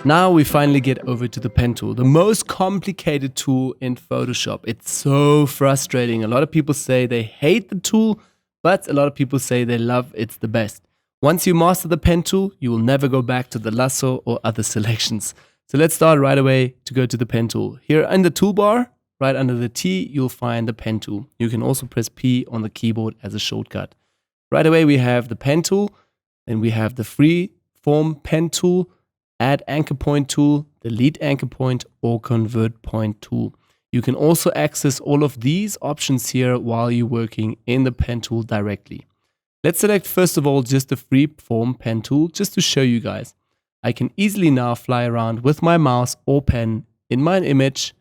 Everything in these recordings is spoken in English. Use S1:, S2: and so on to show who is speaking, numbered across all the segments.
S1: Now we finally get over to the pen tool, the most complicated tool in Photoshop. It's so frustrating. A lot of people say they hate the tool, but a lot of people say they love it's the best. Once you master the pen tool, you will never go back to the lasso or other selections. So let's start right away to go to the pen tool. Here in the toolbar, right under the T, you'll find the pen tool. You can also press P on the keyboard as a shortcut. Right away we have the pen tool, then we have the free form pen tool, add anchor point tool, delete anchor point, or convert point tool. You can also access all of these options here while you're working in the pen tool directly. Let's select first of all just the free form pen tool just to show you guys. I can easily now fly around with my mouse or pen in my image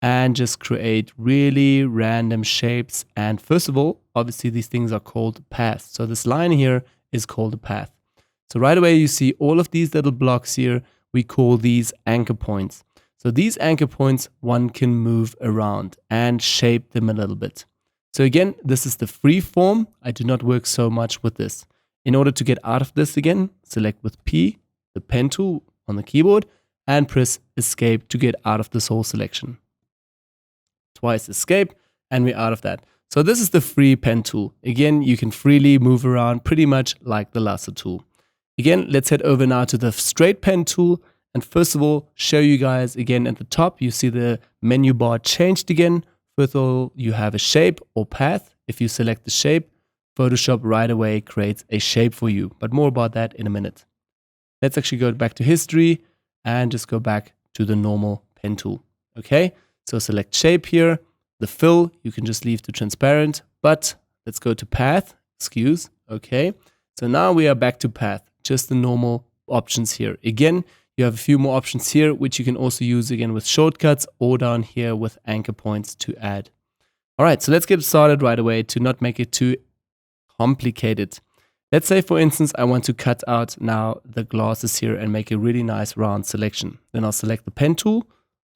S1: and just create really random shapes. And first of all, obviously these things are called paths. So this line here is called a path. So right away you see all of these little blocks here, we call these anchor points. So these anchor points one can move around and shape them a little bit. So again, this is the free form. I do not work so much with this. In order to get out of this again, select with P, the pen tool on the keyboard, and press escape to get out of this whole selection. Twice escape and we're out of that. So this is the free pen tool. Again, you can freely move around pretty much like the lasso tool. Again, let's head over now to the straight pen tool. And first of all, show you guys again at the top, you see the menu bar changed again. First of all, you have a shape or path. If you select the shape, Photoshop right away creates a shape for you. But more about that in a minute. Let's actually go back to history and just go back to the normal pen tool. Okay, so select shape here. The fill, you can just leave to transparent. But let's go to path, excuse. Okay, so now we are back to path. Just the normal options here. Again, you have a few more options here, which you can also use again with shortcuts or down here with anchor points to add. All right, so let's get started right away to not make it too complicated. Let's say, for instance, I want to cut out now the glasses here and make a really nice round selection. Then I'll select the pen tool.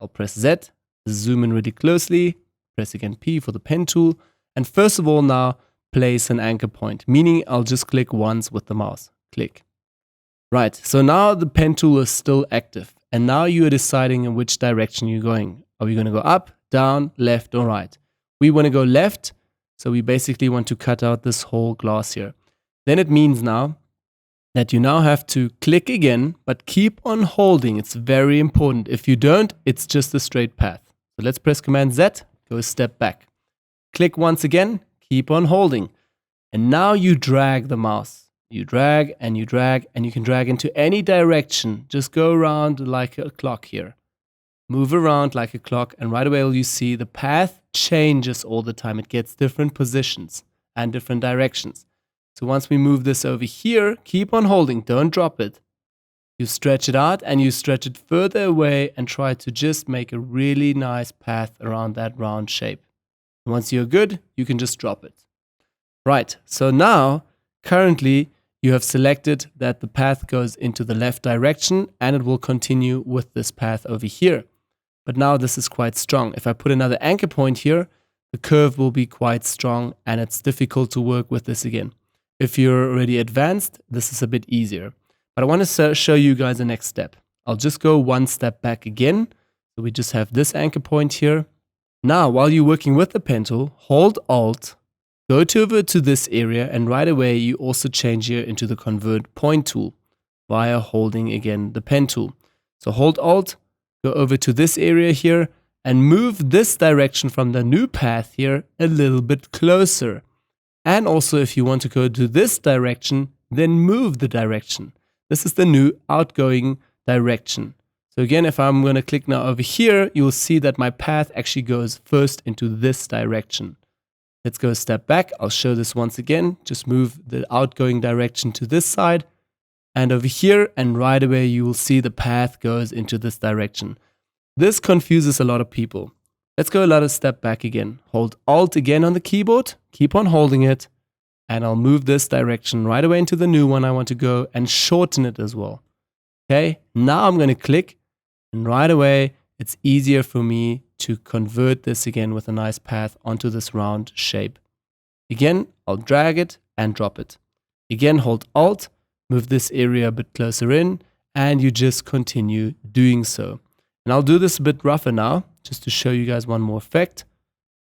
S1: I'll press Z, zoom in really closely, press again P for the pen tool. And first of all now, place an anchor point, meaning I'll just click once with the mouse. Click. Right, so now the pen tool is still active. And now you are deciding in which direction you're going. Are we going to go up, down, left, or right? We want to go left, so we basically want to cut out this whole glass here. Then it means now that you now have to click again, but keep on holding. It's very important. If you don't, it's just a straight path. So let's press Command Z, go a step back. Click once again, keep on holding. And now you drag the mouse. You drag, and you can drag into any direction. Just go around like a clock here. Move around like a clock, and right away you see the path changes all the time. It gets different positions and different directions. So once we move this over here, keep on holding, don't drop it. You stretch it out and you stretch it further away and try to just make a really nice path around that round shape. And once you're good, you can just drop it. Right, so now, currently, you have selected that the path goes into the left direction and it will continue with this path over here. But now this is quite strong. If I put another anchor point here, the curve will be quite strong and it's difficult to work with this again. If you're already advanced, this is a bit easier. But I want to show you guys the next step. I'll just go one step back again. So we just have this anchor point here. Now, while you're working with the pen tool, hold Alt, go over to this area, and right away you also change here into the convert point tool via holding again the pen tool. So hold Alt, go over to this area here, and move this direction from the new path here a little bit closer. And also if you want to go to this direction, then move the direction. This is the new outgoing direction. So again, if I'm going to click now over here, you'll see that my path actually goes first into this direction. Let's go a step back. I'll show this once again. Just move the outgoing direction to this side and over here, and right away you will see the path goes into this direction. This confuses a lot of people. Let's go another step back again. Hold Alt again on the keyboard, keep on holding it, and I'll move this direction right away into the new one I want to go and shorten it as well. Okay, now I'm going to click, and right away it's easier for me to convert this again with a nice path onto this round shape. Again, I'll drag it and drop it. Again, hold Alt, move this area a bit closer in, and you just continue doing so. And I'll do this a bit rougher now, just to show you guys one more effect.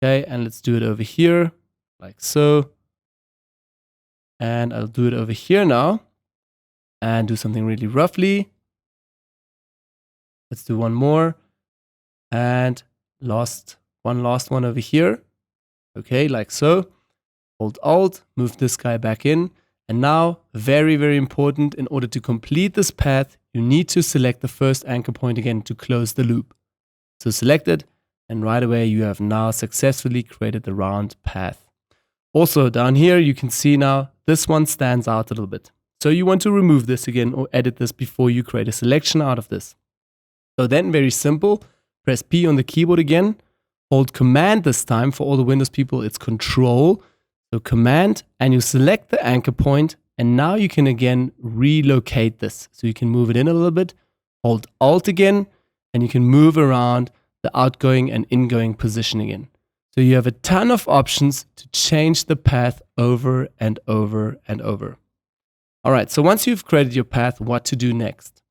S1: Okay, and let's do it over here, like so. And I'll do it over here now, and do something really roughly. Let's do one more, and last one over here. Okay, like so. Hold Alt, move this guy back in. And now, very, very important, in order to complete this path, you need to select the first anchor point again to close the loop. So select it, and right away you have now successfully created the round path. Also down here, you can see now this one stands out a little bit. So you want to remove this again or edit this before you create a selection out of this. So then, very simple, press P on the keyboard again, hold Command this time. For all the Windows people, it's Control. So Command, and you select the anchor point, and now you can again relocate this. So you can move it in a little bit, hold Alt again, and you can move around the outgoing and ingoing position again. So you have a ton of options to change the path over and over and over. All right, so once you've created your path, what to do next?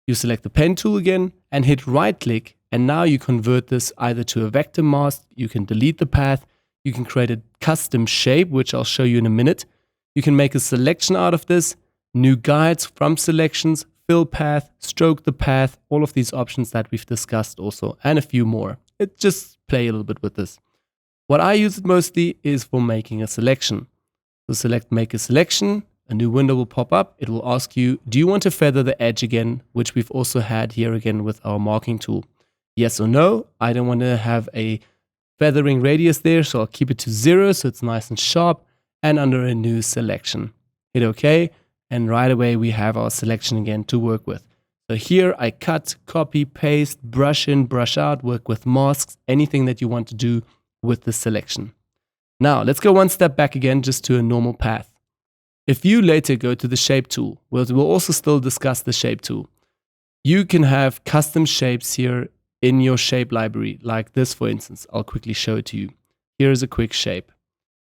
S1: You select the pen tool again and hit right click, and now you convert this either to a vector mask. You can delete the path. You can create a custom shape, which I'll show you in a minute. You can make a selection out of this, new guides from selections, fill path, stroke the path, all of these options that we've discussed also, and a few more. Just play a little bit with this. What I use it mostly is for making a selection. So select make a selection, a new window will pop up. It will ask you, do you want to feather the edge again, which we've also had here again with our marking tool. Yes or no, I don't want to have a feathering radius there, so I'll keep it to 0 so it's nice and sharp, and under a new selection. Hit OK, and right away we have our selection again to work with. So here I cut, copy, paste, brush in, brush out, work with masks, anything that you want to do with the selection. Now let's go one step back again just to a normal path. If you later go to the shape tool, we'll also still discuss the shape tool. You can have custom shapes here in your shape library, like this for instance. I'll quickly show it to you. Here is a quick shape.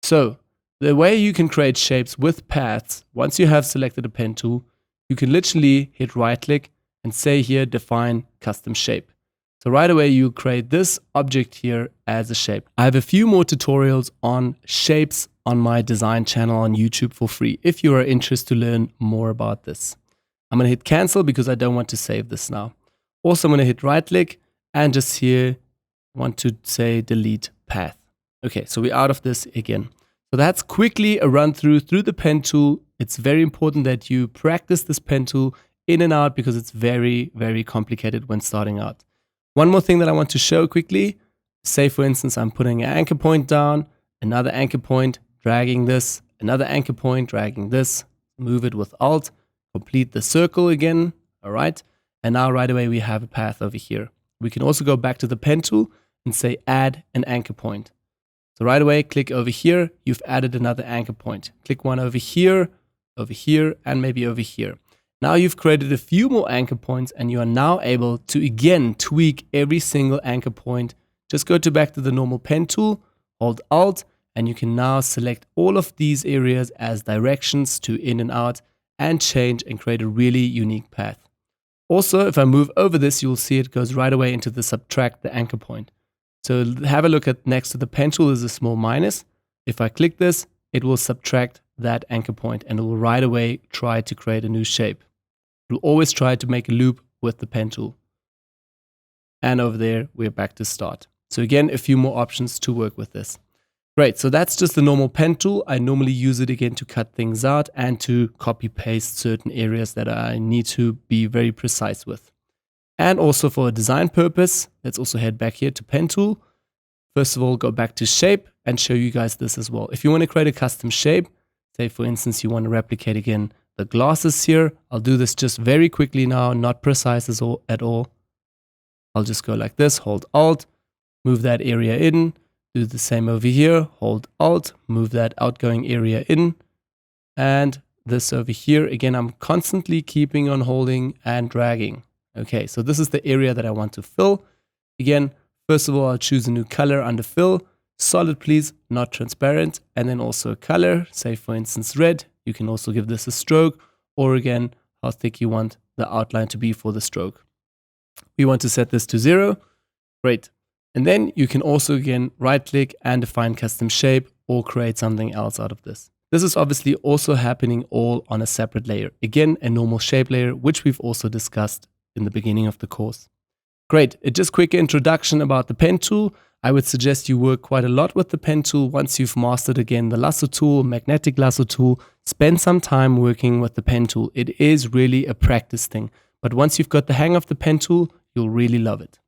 S1: So the way you can create shapes with paths, once you have selected a pen tool, you can literally hit right click and say here define custom shape. So right away you create this object here as a shape. I have a few more tutorials on shapes on my design channel on YouTube for free if you are interested to learn more about this. I'm going to hit cancel because I don't want to save this now. Also I'm going to hit right click and just here want to say delete path. Okay, so we're out of this again. So that's quickly a run through the pen tool. It's very important that you practice this pen tool in and out because it's very, very complicated when starting out. One more thing that I want to show quickly, say for instance, I'm putting an anchor point down, another anchor point, dragging this, another anchor point, dragging this, move it with Alt, complete the circle again, all right? And now right away we have a path over here. We can also go back to the pen tool and say add an anchor point. So right away, click over here, you've added another anchor point. Click one over here, and maybe over here. Now you've created a few more anchor points and you are now able to again tweak every single anchor point. Just go back to the normal pen tool, hold Alt, and you can now select all of these areas as directions to in and out and change and create a really unique path. Also, if I move over this, you'll see it goes right away into the subtract the anchor point. So have a look at next to the pen tool is a small minus. If I click this, it will subtract that anchor point and it will right away try to create a new shape. It will always try to make a loop with the pen tool. And over there, we're back to start. So again, a few more options to work with this. Great, so that's just the normal pen tool. I normally use it again to cut things out and to copy paste certain areas that I need to be very precise with. And also for a design purpose, let's also head back here to pen tool. First of all, go back to shape and show you guys this as well. If you want to create a custom shape, say for instance, you want to replicate again the glasses here. I'll do this just very quickly now, not precise at all. I'll just go like this, hold Alt, move that area in. Do the same over here, hold Alt, move that outgoing area in, and this over here. Again, I'm constantly keeping on holding and dragging. Okay, so this is the area that I want to fill. Again, first of all, I'll choose a new color under fill. Solid, please, not transparent. And then also a color, say for instance red. You can also give this a stroke, or again, how thick you want the outline to be for the stroke. We want to set this to 0. Great. And then you can also again right click and define custom shape or create something else out of this. This is obviously also happening all on a separate layer. Again, a normal shape layer, which we've also discussed in the beginning of the course. Great. Just quick introduction about the pen tool. I would suggest you work quite a lot with the pen tool once you've mastered again the lasso tool, magnetic lasso tool. Spend some time working with the pen tool. It is really a practice thing. But once you've got the hang of the pen tool, you'll really love it.